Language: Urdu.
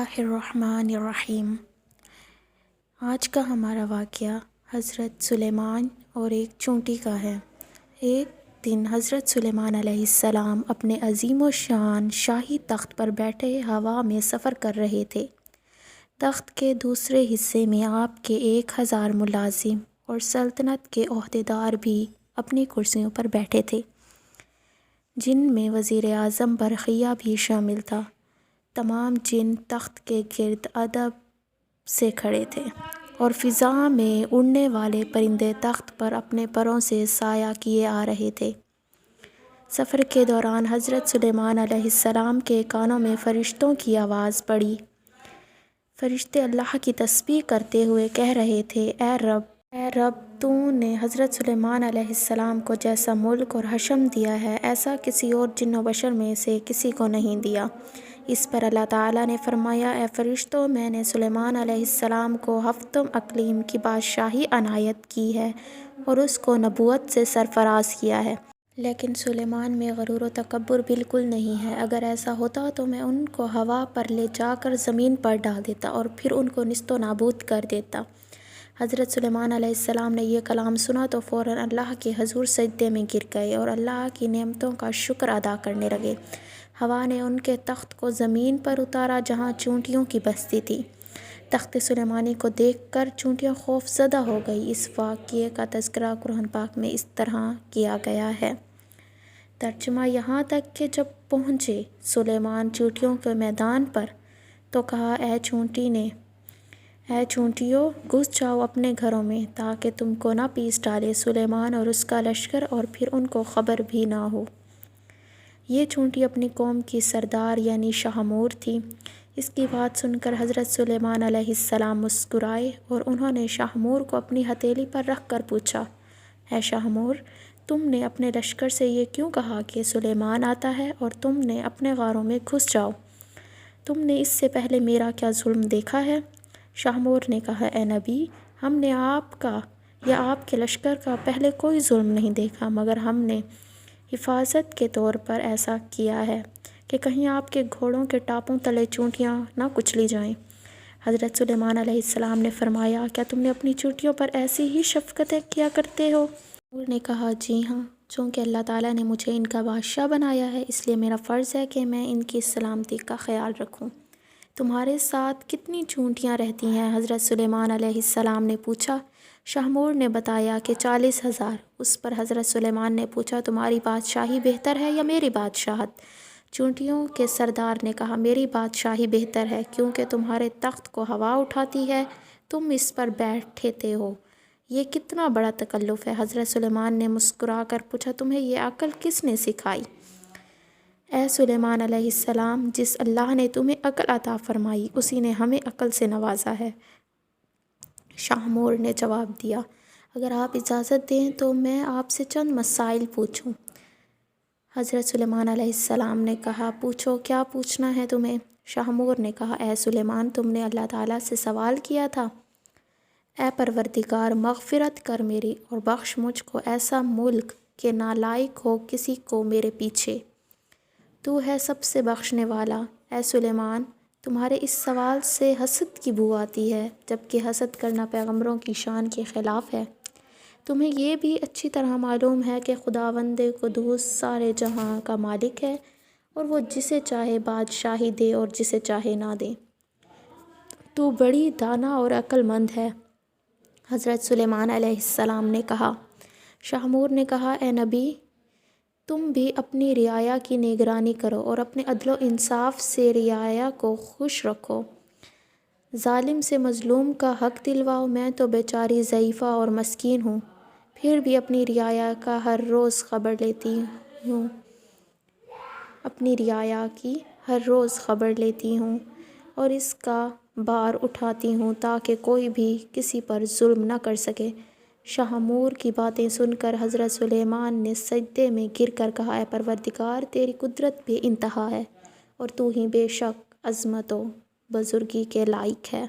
اللہ الرحمن الرحیم۔ آج کا ہمارا واقعہ حضرت سلیمان اور ایک چونٹی کا ہے۔ ایک دن حضرت سلیمان علیہ السلام اپنے عظیم و شان شاہی تخت پر بیٹھے ہوا میں سفر کر رہے تھے۔ تخت کے دوسرے حصے میں آپ کے 1000 ملازم اور سلطنت کے عہدیدار بھی اپنی کرسیوں پر بیٹھے تھے، جن میں وزیر اعظم برقیہ بھی شامل تھا۔ تمام جن تخت کے گرد ادب سے کھڑے تھے اور فضا میں اڑنے والے پرندے تخت پر اپنے پروں سے سایہ کیے آ رہے تھے۔ سفر کے دوران حضرت سلیمان علیہ السلام کے کانوں میں فرشتوں کی آواز پڑی۔ فرشتے اللہ کی تسبیح کرتے ہوئے کہہ رہے تھے، اے رب، تو نے حضرت سلیمان علیہ السلام کو جیسا ملک اور حشم دیا ہے، ایسا کسی اور جن و بشر میں سے کسی کو نہیں دیا۔ اس پر اللہ تعالیٰ نے فرمایا، اے فرشتوں، میں نے سلیمان علیہ السلام کو ہفتم اقلیم کی بادشاہی عنایت کی ہے اور اس کو نبوت سے سرفراز کیا ہے۔ لیکن سلیمان میں غرور و تکبر بالکل نہیں ہے۔ اگر ایسا ہوتا تو میں ان کو ہوا پر لے جا کر زمین پر ڈال دیتا اور پھر ان کو نیست و نابود کر دیتا۔ حضرت سلیمان علیہ السلام نے یہ کلام سنا تو فوراً اللہ کے حضور سجدے میں گر گئے اور اللہ کی نعمتوں کا شکر ادا کرنے لگے۔ ہوا نے ان کے تخت کو زمین پر اتارا جہاں چونٹیوں کی بستی تھی۔ تخت سلیمانی کو دیکھ کر چونٹیاں خوف زدہ ہو گئی۔ اس واقعے کا تذکرہ قرآن پاک میں اس طرح کیا گیا ہے۔ ترجمہ: یہاں تک کہ جب پہنچے سلیمان چونٹیوں کے میدان پر تو کہا، اے چونٹیوں، گھس جاؤ اپنے گھروں میں تاکہ تم کو نہ پیس ڈالے سلیمان اور اس کا لشکر اور پھر ان کو خبر بھی نہ ہو۔ یہ چونٹی اپنی قوم کی سردار یعنی شاہمور تھی۔ اس کی بات سن کر حضرت سلیمان علیہ السلام مسکرائے اور انہوں نے شاہمور کو اپنی ہتھیلی پر رکھ کر پوچھا، اے شاہمور، تم نے اپنے لشکر سے یہ کیوں کہا کہ سلیمان آتا ہے اور تم نے اپنے غاروں میں گھس جاؤ؟ تم نے اس سے پہلے میرا کیا ظلم دیکھا ہے؟ شاہمور نے کہا، اے نبی، ہم نے آپ کا یا آپ کے لشکر کا پہلے کوئی ظلم نہیں دیکھا، مگر ہم نے حفاظت کے طور پر ایسا کیا ہے کہ کہیں آپ کے گھوڑوں کے ٹاپوں تلے چونٹیاں نہ کچلی جائیں۔ حضرت سلیمان علیہ السلام نے فرمایا، کیا تم نے اپنی چونٹیوں پر ایسی ہی شفقتیں کیا کرتے ہو؟ شاہمور نے کہا، جی ہاں، چونکہ اللہ تعالیٰ نے مجھے ان کا بادشاہ بنایا ہے، اس لیے میرا فرض ہے کہ میں ان کی سلامتی کا خیال رکھوں۔ تمہارے ساتھ کتنی چونٹیاں رہتی ہیں؟ حضرت سلیمان علیہ السلام نے پوچھا۔ شاہمور نے بتایا کہ 40,000۔ اس پر حضرت سلیمان نے پوچھا، تمہاری بادشاہی بہتر ہے یا میری بادشاہت؟ چونٹیوں کے سردار نے کہا، میری بادشاہی بہتر ہے، کیونکہ تمہارے تخت کو ہوا اٹھاتی ہے، تم اس پر بیٹھتے ہو۔ یہ کتنا بڑا تکلف ہے۔ حضرت سلیمان نے مسکرا کر پوچھا، تمہیں یہ عقل کس نے سکھائی؟ اے سلیمان علیہ السلام، جس اللہ نے تمہیں عقل عطا فرمائی، اسی نے ہمیں عقل سے نوازا ہے۔ شاہمور نے جواب دیا، اگر آپ اجازت دیں تو میں آپ سے چند مسائل پوچھوں۔ حضرت سلیمان علیہ السلام نے کہا، پوچھو، کیا پوچھنا ہے تمہیں؟ شاہمور نے کہا، اے سلیمان، تم نے اللہ تعالیٰ سے سوال کیا تھا، اے پروردگار، مغفرت کر میری اور بخش مجھ کو ایسا ملک کہ نالائق ہو کسی کو میرے پیچھے۔ تو ہے سب سے بخشنے والا۔ اے سلیمان، تمہارے اس سوال سے حسد کی بو آتی ہے، جبکہ حسد کرنا پیغمبروں کی شان کے خلاف ہے۔ تمہیں یہ بھی اچھی طرح معلوم ہے کہ خداوند قدوس سارے جہاں کا مالک ہے اور وہ جسے چاہے بادشاہی دے اور جسے چاہے نہ دے۔ تو بڑی دانا اور عقل مند ہے۔ حضرت سلیمان علیہ السلام نے کہا۔ شاہمور نے کہا، اے نبی، تم بھی اپنی رعایا کی نگرانی کرو اور اپنے عدل و انصاف سے رعایا کو خوش رکھو۔ ظالم سے مظلوم کا حق دلواؤ۔ میں تو بیچاری ضعیفہ اور مسکین ہوں، پھر بھی اپنی رعایا کا ہر روز خبر لیتی ہوں اور اس کا بار اٹھاتی ہوں تاکہ کوئی بھی کسی پر ظلم نہ کر سکے۔ شاہمور کی باتیں سن کر حضرت سلیمان نے سجدے میں گر کر کہا، اے پروردگار، تیری قدرت بے انتہا ہے اور تو ہی بے شک عظمت و بزرگی کے لائق ہے۔